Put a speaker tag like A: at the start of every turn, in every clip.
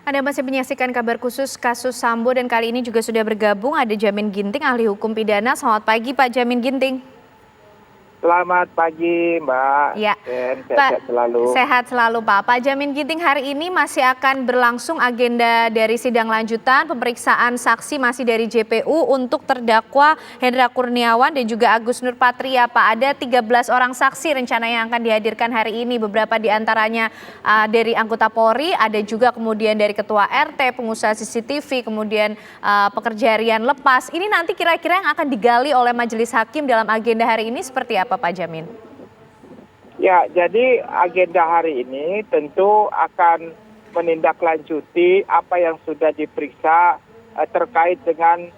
A: Anda masih menyaksikan kabar khusus kasus Sambo dan kali ini juga sudah bergabung ada Jamin Ginting, ahli hukum pidana. Selamat pagi Pak Jamin Ginting.
B: Selamat pagi Mbak,
A: Ya,
B: dan
A: Pak,
B: sehat-sehat selalu.
A: sehat selalu Pak. Pak Jamin Ginting, hari ini masih akan berlangsung agenda dari sidang lanjutan pemeriksaan saksi masih dari JPU untuk terdakwa Hendra Kurniawan dan juga Agus Nurpatria. Pak, ada 13 orang saksi rencana yang akan dihadirkan hari ini. Beberapa diantaranya dari anggota Polri, ada juga kemudian dari Ketua RT, pengusaha CCTV, kemudian pekerja harian lepas. Ini nanti kira-kira yang akan digali oleh Majelis Hakim dalam agenda hari ini seperti apa Pak Jamin?
B: Ya, jadi agenda hari ini tentu akan menindaklanjuti apa yang sudah diperiksa terkait dengan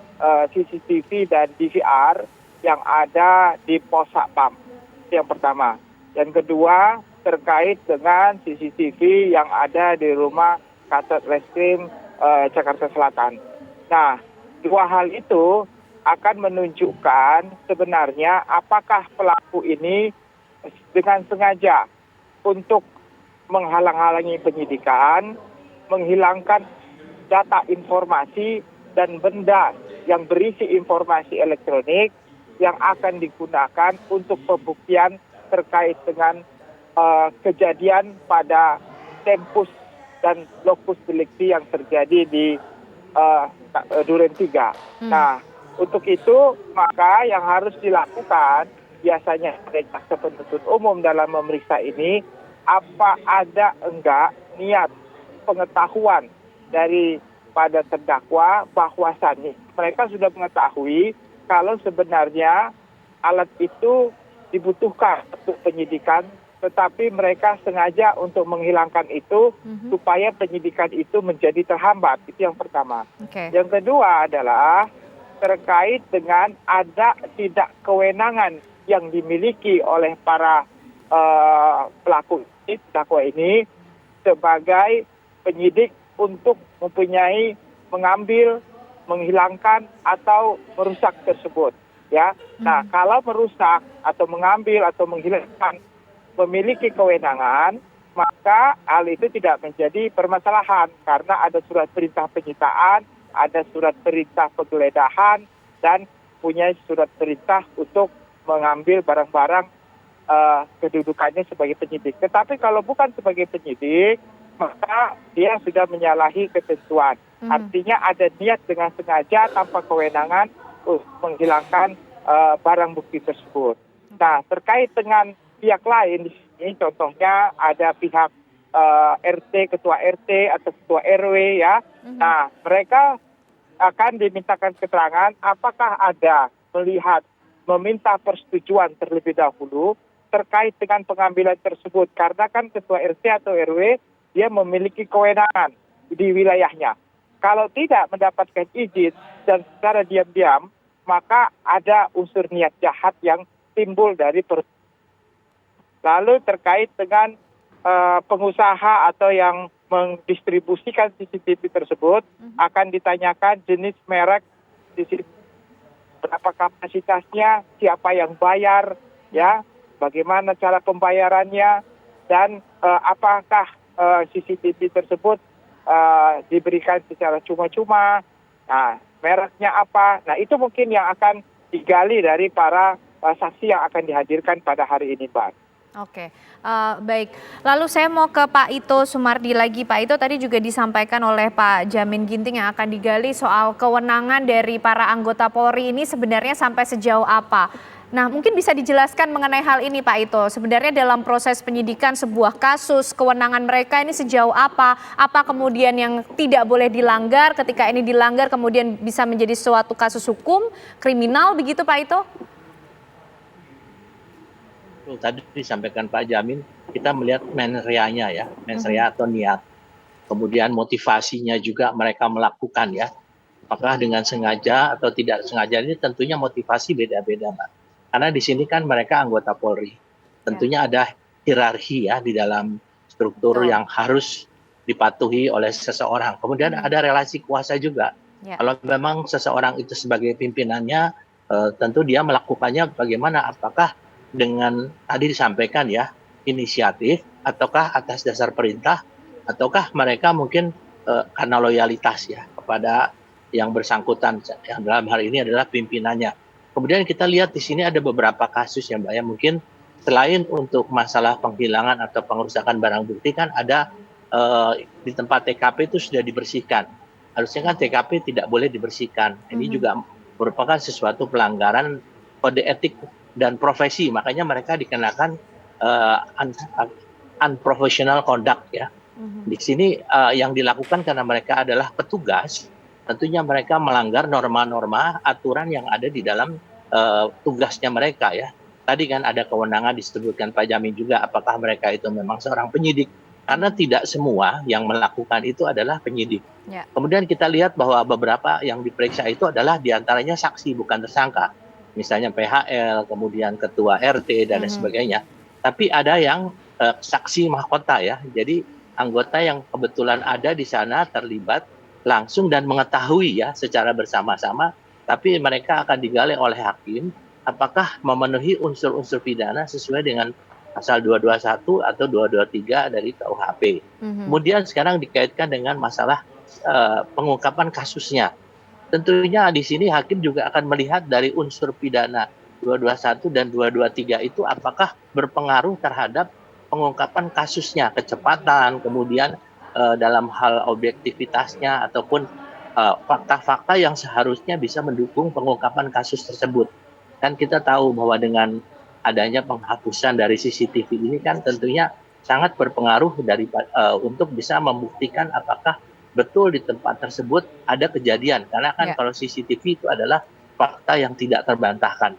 B: CCTV dan DVR yang ada di Pos Satpam. Yang pertama. Yang kedua, terkait dengan CCTV yang ada di rumah Kasat Reskrim Jakarta Selatan. Nah, dua hal itu akan menunjukkan sebenarnya apakah pelaku ini dengan sengaja untuk menghalang-halangi penyidikan, menghilangkan data informasi dan benda yang berisi informasi elektronik yang akan digunakan untuk pembuktian terkait dengan kejadian pada tempus dan lokus delikti yang terjadi di Duren 3. Nah, untuk itu maka yang harus dilakukan biasanya oleh jaksa penuntut umum dalam memeriksa ini, apa ada enggak niat pengetahuan daripada terdakwa bahwasannya mereka sudah mengetahui kalau sebenarnya alat itu dibutuhkan untuk penyidikan, tetapi mereka sengaja untuk menghilangkan itu supaya penyidikan itu menjadi terhambat. Itu yang pertama. Yang kedua adalah terkait dengan ada tidak kewenangan yang dimiliki oleh para pelaku terdakwa ini sebagai penyidik untuk mempunyai mengambil, menghilangkan atau merusak tersebut. Ya, nah kalau merusak atau mengambil atau menghilangkan memiliki kewenangan, maka hal itu tidak menjadi permasalahan karena ada surat perintah penyitaan, ada surat perintah penggeledahan, dan punya surat perintah untuk mengambil barang-barang kedudukannya sebagai penyidik. Tetapi kalau bukan sebagai penyidik, maka dia sudah menyalahi ketentuan. Artinya ada niat dengan sengaja tanpa kewenangan menghilangkan barang bukti tersebut. Nah, terkait dengan pihak lain di sini, contohnya ada pihak RT, ketua RT atau ketua RW ya. Nah, mereka akan dimintakan keterangan apakah ada melihat meminta persetujuan terlebih dahulu terkait dengan pengambilan tersebut. Karena kan ketua RT atau RW dia memiliki kewenangan di wilayahnya. Kalau tidak mendapatkan izin dan secara diam-diam, maka ada unsur niat jahat yang timbul dari lalu terkait dengan pengusaha atau yang mendistribusikan CCTV tersebut akan ditanyakan jenis merek CCTV, berapa kapasitasnya, siapa yang bayar, ya, bagaimana cara pembayarannya, dan apakah CCTV tersebut diberikan secara cuma-cuma, nah mereknya apa, nah itu mungkin yang akan digali dari para saksi yang akan dihadirkan pada hari ini, Pak.
A: Oke, baik. Lalu saya mau ke Pak Ito Sumardi lagi. Pak Ito, tadi juga disampaikan oleh Pak Jamin Ginting yang akan digali soal kewenangan dari para anggota Polri ini sebenarnya sampai sejauh apa. Nah, mungkin bisa dijelaskan mengenai hal ini Pak Ito. Sebenarnya dalam proses penyidikan sebuah kasus, kewenangan mereka ini sejauh apa? Apa kemudian yang tidak boleh dilanggar, ketika ini dilanggar kemudian bisa menjadi suatu kasus hukum, kriminal begitu Pak Ito?
C: Tadi disampaikan Pak Jamin, kita melihat mens rea-nya ya, mens rea atau niat. Kemudian motivasinya juga mereka melakukan ya. Apakah dengan sengaja atau tidak sengaja, ini tentunya motivasi beda-beda, Mbak. Karena di sini kan mereka anggota Polri. Tentunya ada hierarki ya di dalam struktur yang harus dipatuhi oleh seseorang. Kemudian ada relasi kuasa juga. Kalau memang seseorang itu sebagai pimpinannya, tentu dia melakukannya bagaimana, apakah dengan tadi disampaikan ya inisiatif ataukah atas dasar perintah ataukah mereka mungkin karena loyalitas ya kepada yang bersangkutan, yang dalam hal ini adalah pimpinannya. Kemudian kita lihat di sini ada beberapa kasus ya Mbak ya, mungkin selain untuk masalah penghilangan atau pengerusakan barang bukti kan ada di tempat TKP itu sudah dibersihkan. Harusnya kan TKP tidak boleh dibersihkan. Ini juga merupakan sesuatu pelanggaran kode etik dan profesi, makanya mereka dikenakan unprofessional conduct ya. Di sini yang dilakukan karena mereka adalah petugas, tentunya mereka melanggar norma-norma aturan yang ada di dalam tugasnya mereka ya. Tadi kan ada kewenangan disebutkan Pak Jamin juga, apakah mereka itu memang seorang penyidik? Karena tidak semua yang melakukan itu adalah penyidik.
A: Ya.
C: Kemudian kita lihat bahwa beberapa yang diperiksa itu adalah diantaranya saksi bukan tersangka. Misalnya PHL, kemudian ketua RT dan lain sebagainya. Tapi ada yang saksi mahkota ya. Jadi anggota yang kebetulan ada di sana terlibat langsung dan mengetahui ya secara bersama-sama, tapi mereka akan digali oleh hakim apakah memenuhi unsur-unsur pidana sesuai dengan pasal 221 atau 223 dari KUHP. Kemudian sekarang dikaitkan dengan masalah pengungkapan kasusnya. Tentunya di sini hakim juga akan melihat dari unsur pidana 221 dan 223 itu apakah berpengaruh terhadap pengungkapan kasusnya, kecepatan, kemudian dalam hal objektivitasnya ataupun fakta-fakta yang seharusnya bisa mendukung pengungkapan kasus tersebut. Kan kita tahu bahwa dengan adanya penghapusan dari CCTV ini kan tentunya sangat berpengaruh untuk bisa membuktikan apakah betul di tempat tersebut ada kejadian. Karena kan kalau CCTV itu adalah fakta yang tidak terbantahkan.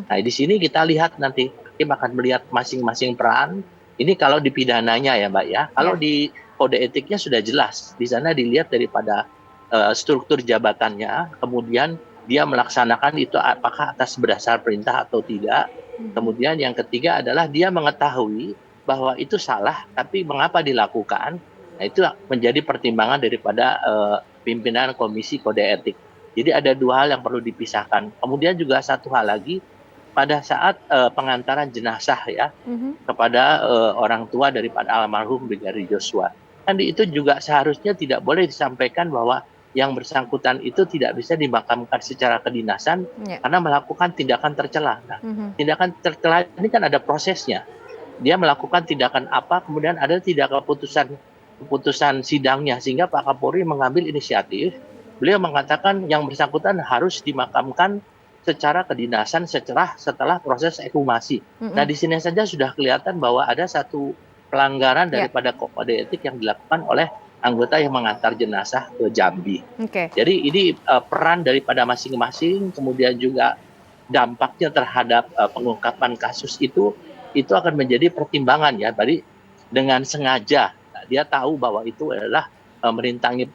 C: Nah di sini kita lihat nanti hakim akan melihat masing-masing peran. Ini kalau di pidananya ya Mbak ya. Kalau di kode etiknya sudah jelas. Di sana dilihat daripada struktur jabatannya, kemudian dia melaksanakan itu apakah atas berdasar perintah atau tidak. Kemudian yang ketiga adalah dia mengetahui bahwa itu salah, tapi mengapa dilakukan. Nah itu menjadi pertimbangan daripada pimpinan Komisi Kode Etik. Jadi ada dua hal yang perlu dipisahkan. Kemudian juga satu hal lagi, pada saat pengantaran jenazah ya kepada orang tua daripada almarhum Brigadir Joshua. Kan itu juga seharusnya tidak boleh disampaikan bahwa yang bersangkutan itu tidak bisa dimakamkan secara kedinasan karena melakukan tindakan tercela. Nah, tindakan tercela ini kan ada prosesnya. Dia melakukan tindakan apa, kemudian ada tidak keputusan sidangnya, sehingga Pak Kapolri mengambil inisiatif. Beliau mengatakan yang bersangkutan harus dimakamkan secara kedinasan setelah proses ekshumasi. Nah di sini saja sudah kelihatan bahwa ada satu pelanggaran daripada kode etik yang dilakukan oleh anggota yang mengantar jenazah ke Jambi. Jadi ini peran daripada masing-masing, kemudian juga dampaknya terhadap pengungkapan kasus itu akan menjadi pertimbangan ya. Tadi dengan sengaja dia tahu bahwa itu adalah merintangi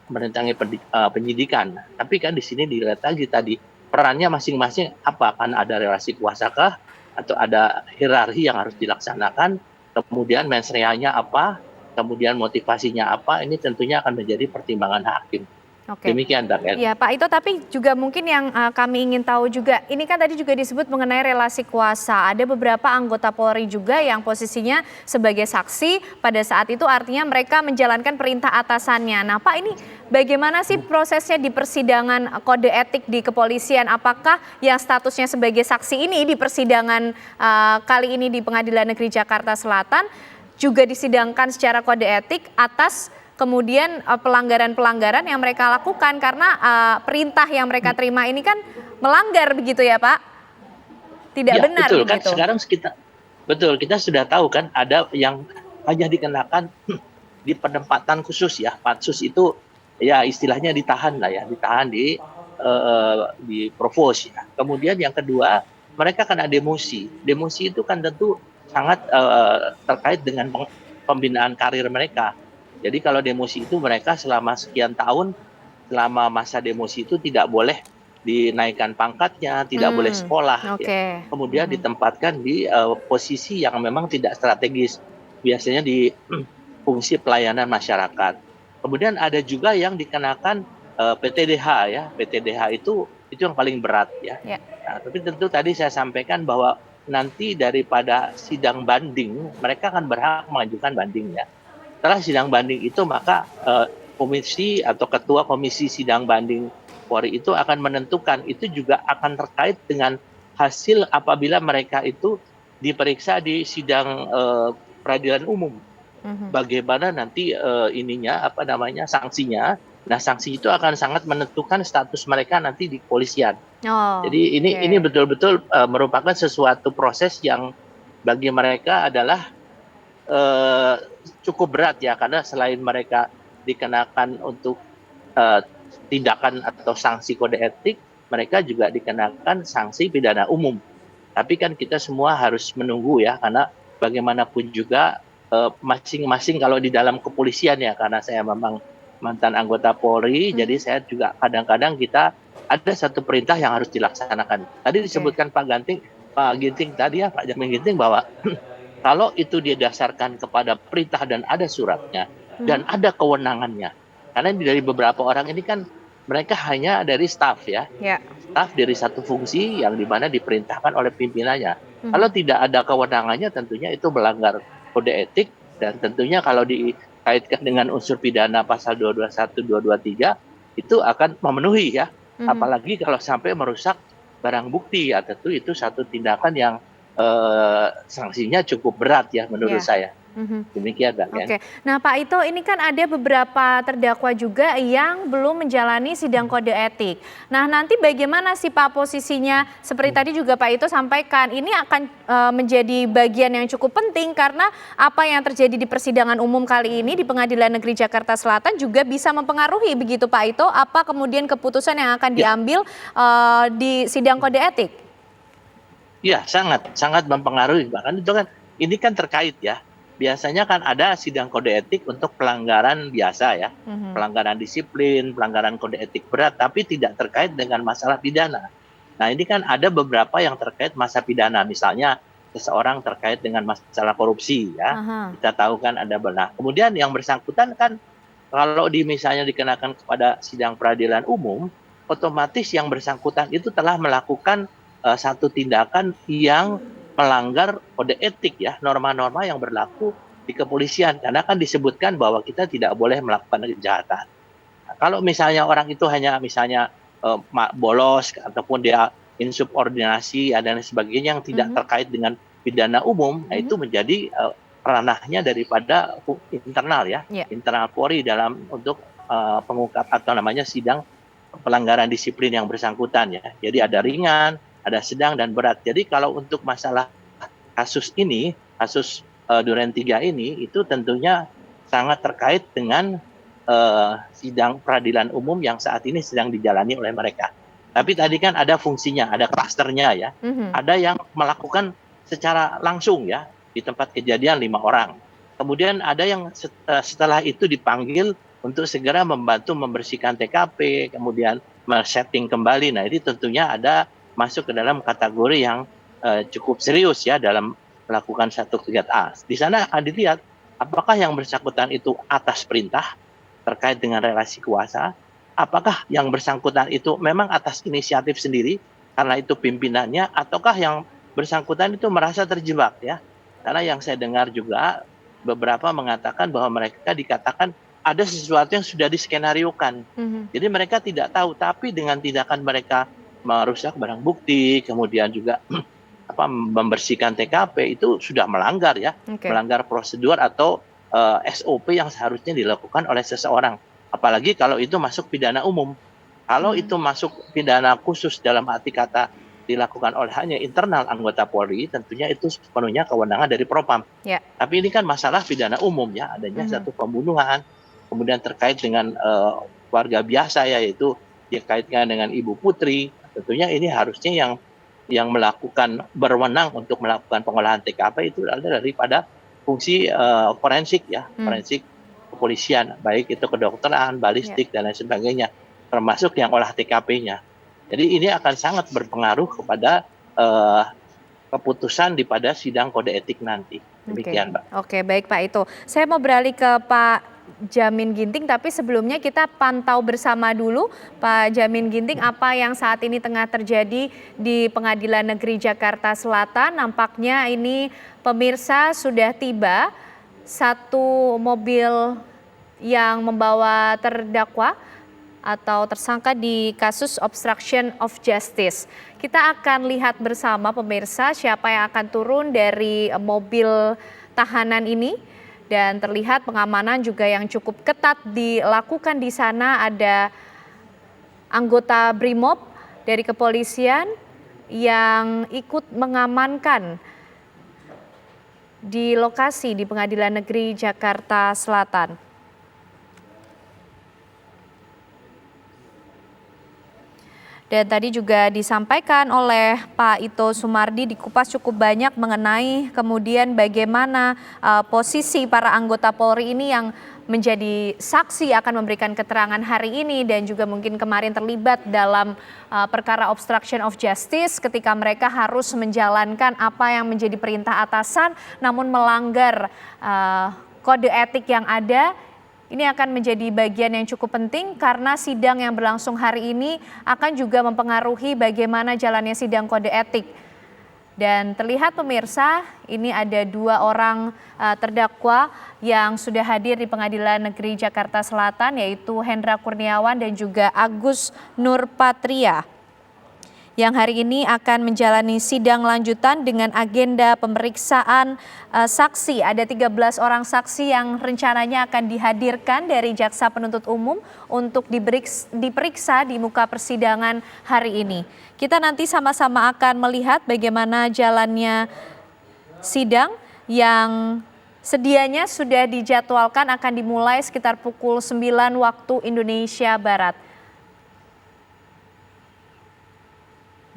C: penyidikan. Tapi kan di sini dilihat lagi tadi perannya masing-masing apa, kan ada relasi kuasakah atau ada hierarki yang harus dilaksanakan, kemudian mens rea-nya apa, kemudian motivasinya apa, ini tentunya akan menjadi pertimbangan hakim. Demikian Mbak.
A: Ya Pak Ito, tapi juga mungkin yang kami ingin tahu juga, ini kan tadi juga disebut mengenai relasi kuasa. Ada beberapa anggota Polri juga yang posisinya sebagai saksi pada saat itu, artinya mereka menjalankan perintah atasannya. Nah Pak, ini bagaimana sih prosesnya di persidangan kode etik di kepolisian? Apakah yang statusnya sebagai saksi ini di persidangan kali ini di Pengadilan Negeri Jakarta Selatan juga disidangkan secara kode etik atas kemudian pelanggaran-pelanggaran yang mereka lakukan karena perintah yang mereka terima ini kan melanggar begitu ya Pak? Tidak ya, benar
C: betul,
A: begitu.
C: Kan sekarang kita sudah tahu kan ada yang hanya dikenakan di penempatan khusus ya. Pansus itu ya istilahnya ditahan lah ya, ditahan di provos ya. Kemudian yang kedua, mereka kena demosi. Demosi itu kan tentu sangat terkait dengan pembinaan karir mereka. Jadi kalau demosi itu mereka selama sekian tahun, selama masa demosi itu tidak boleh dinaikkan pangkatnya, tidak boleh sekolah. Ya. Kemudian ditempatkan di posisi yang memang tidak strategis, biasanya di fungsi pelayanan masyarakat. Kemudian ada juga yang dikenakan PTDH ya, PTDH itu yang paling berat ya. Nah, tapi tentu tadi saya sampaikan bahwa nanti daripada sidang banding, mereka akan berhak mengajukan banding ya. Setelah sidang banding itu maka komisi atau ketua komisi sidang banding Polri itu akan menentukan, itu juga akan terkait dengan hasil apabila mereka itu diperiksa di sidang peradilan umum.
A: Mhm.
C: Bagaimana nanti ininya apa namanya sanksinya. Nah, sanksi itu akan sangat menentukan status mereka nanti di kepolisian.
A: Oh,
C: Jadi ini
A: oke.
C: betul-betul merupakan sesuatu proses yang bagi mereka adalah eh, cukup berat ya, karena selain mereka dikenakan untuk eh, tindakan atau sanksi kode etik, mereka juga dikenakan sanksi pidana umum. Tapi kan kita semua harus menunggu ya, karena bagaimanapun juga masing-masing kalau di dalam kepolisian ya, karena saya memang mantan anggota Polri, jadi
A: Mhm.
C: saya juga kadang-kadang kita ada satu perintah yang harus dilaksanakan. Tadi
A: Oke.
C: disebutkan Pak Ginting tadi ya, Pak Jamin Ginting bahwa kalau itu didasarkan kepada perintah dan ada suratnya dan
A: Mhm.
C: ada kewenangannya. Karena dari beberapa orang ini kan mereka hanya dari staf ya,
A: Ya.
C: staf dari satu fungsi yang dimana diperintahkan oleh pimpinannya. Kalau
A: Mhm.
C: tidak ada kewenangannya tentunya itu melanggar kode etik, dan tentunya kalau dikaitkan dengan unsur pidana pasal 221, 223 itu akan memenuhi ya.
A: Mhm.
C: Apalagi kalau sampai merusak barang bukti ya, tentu itu satu tindakan yang sanksinya cukup berat ya menurut
A: Ya.
C: saya.
A: Mhm.
C: Demikian Mbak Ken.
A: Oke. Nah, Pak Ito, ini kan ada beberapa terdakwa juga yang belum menjalani sidang kode etik. Nah, nanti bagaimana sih Pak posisinya? Seperti tadi juga Pak Ito sampaikan, ini akan menjadi bagian yang cukup penting karena apa yang terjadi di persidangan umum kali ini di Pengadilan Negeri Jakarta Selatan juga bisa mempengaruhi begitu Pak Ito, apa kemudian keputusan yang akan
C: Ya,
A: diambil di sidang kode etik?
C: ya sangat sangat mempengaruhi, bahkan itu kan ini kan terkait ya. Biasanya kan ada sidang kode etik untuk pelanggaran biasa ya,
A: Mhm.
C: pelanggaran disiplin, pelanggaran kode etik berat, tapi tidak terkait dengan masalah pidana. Nah, ini kan ada beberapa yang terkait masa pidana, misalnya seseorang terkait dengan masalah korupsi ya.
A: Aha.
C: Kita tahu kan ada benar. Kemudian yang bersangkutan kan kalau misalnya dikenakan kepada sidang peradilan umum, otomatis yang bersangkutan itu telah melakukan satu tindakan yang melanggar kode etik ya, norma-norma yang berlaku di kepolisian. Karena kan disebutkan bahwa kita tidak boleh melakukan kejahatan. Nah, kalau misalnya orang itu hanya misalnya bolos ataupun dia insubordinasi dan sebagainya yang tidak
A: Mhm.
C: terkait dengan pidana umum, nah
A: Mhm.
C: itu menjadi ranahnya daripada internal ya,
A: Ya.
C: internal Polri dalam untuk pengungkap atau namanya sidang pelanggaran disiplin yang bersangkutan ya. Jadi ada ringan, ada sedang dan berat. Jadi kalau untuk masalah kasus ini, kasus Duren 3 ini itu tentunya sangat terkait dengan sidang peradilan umum yang saat ini sedang dijalani oleh mereka. Tapi
A: Oke.
C: tadi kan ada fungsinya, ada klasternya ya.
A: Mhm.
C: Ada yang melakukan secara langsung ya di tempat kejadian 5 orang. Kemudian ada yang setelah itu dipanggil untuk segera membantu membersihkan TKP, kemudian men-setting kembali. Nah, ini tentunya ada masuk ke dalam kategori yang cukup serius ya dalam melakukan satu kegiatan. Di sana akan dilihat apakah yang bersangkutan itu atas perintah terkait dengan relasi kuasa, apakah yang bersangkutan itu memang atas inisiatif sendiri karena itu pimpinannya, ataukah yang bersangkutan itu merasa terjebak ya. Karena yang saya dengar juga beberapa mengatakan bahwa mereka dikatakan ada sesuatu yang sudah diskenariokan.
A: Mhm.
C: Jadi mereka tidak tahu, tapi dengan tindakan mereka merusak barang bukti, kemudian juga membersihkan TKP itu sudah melanggar ya,
A: Oke.
C: melanggar prosedur atau SOP yang seharusnya dilakukan oleh seseorang. Apalagi kalau itu masuk pidana umum. Kalau
A: Mhm.
C: itu masuk pidana khusus dalam arti kata dilakukan oleh hanya internal anggota Polri, tentunya itu sepenuhnya kewenangan dari Propam.
A: Ya.
C: Tapi ini kan masalah pidana umum ya, adanya
A: Mhm.
C: satu pembunuhan, kemudian terkait dengan warga biasa ya, yaitu dikaitkan dengan Ibu Putri. Tentunya ini harusnya yang melakukan berwenang untuk melakukan pengolahan TKP itu adalah daripada fungsi forensik ya,
A: Hmm.
C: forensik kepolisian, baik itu kedokteran,
A: Ya.
C: balistik dan lain sebagainya, termasuk yang olah TKP-nya. Jadi ini akan sangat berpengaruh kepada keputusan pada sidang kode etik nanti.
A: Oke.
C: Demikian, Mbak.
A: Oke, baik Pak Ito. Saya mau beralih ke Pak Jamin Ginting, tapi sebelumnya kita pantau bersama dulu Pak Jamin Ginting apa yang saat ini tengah terjadi di Pengadilan Negeri Jakarta Selatan. Nampaknya ini pemirsa sudah tiba satu mobil yang membawa terdakwa atau tersangka di kasus obstruction of justice. Kita akan lihat bersama pemirsa siapa yang akan turun dari mobil tahanan ini, dan terlihat pengamanan juga yang cukup ketat dilakukan di sana. Ada anggota BRIMOB dari kepolisian yang ikut mengamankan di lokasi di Pengadilan Negeri Jakarta Selatan. Dan tadi juga disampaikan oleh Pak Ito Sumardi, dikupas cukup banyak mengenai kemudian bagaimana posisi para anggota Polri ini yang menjadi saksi akan memberikan keterangan hari ini, dan juga mungkin kemarin terlibat dalam perkara obstruction of justice ketika mereka harus menjalankan apa yang menjadi perintah atasan namun melanggar kode etik yang ada. Ini akan menjadi bagian yang cukup penting karena sidang yang berlangsung hari ini akan juga mempengaruhi bagaimana jalannya sidang kode etik. Dan terlihat pemirsa, ini ada 2 orang terdakwa yang sudah hadir di Pengadilan Negeri Jakarta Selatan, yaitu Hendra Kurniawan dan juga Agus Nurpatria, yang hari ini akan menjalani sidang lanjutan dengan agenda pemeriksaan saksi. Ada 13 orang saksi yang rencananya akan dihadirkan dari Jaksa Penuntut Umum untuk diperiksa di muka persidangan hari ini. Kita nanti sama-sama akan melihat bagaimana jalannya sidang yang sedianya sudah dijadwalkan akan dimulai sekitar pukul 9 waktu Indonesia Barat.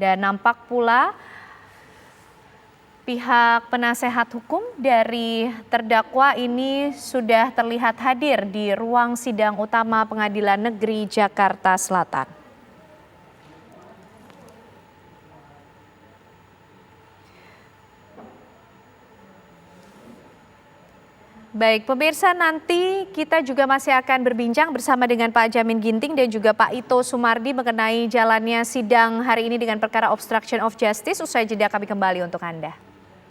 A: Dan nampak pula pihak penasehat hukum dari terdakwa ini sudah terlihat hadir di ruang sidang utama Pengadilan Negeri Jakarta Selatan. Baik, pemirsa, nanti kita juga masih akan berbincang bersama dengan Pak Jamin Ginting dan juga Pak Ito Sumardi mengenai jalannya sidang hari ini dengan perkara obstruction of justice. Usai jeda kami kembali untuk Anda.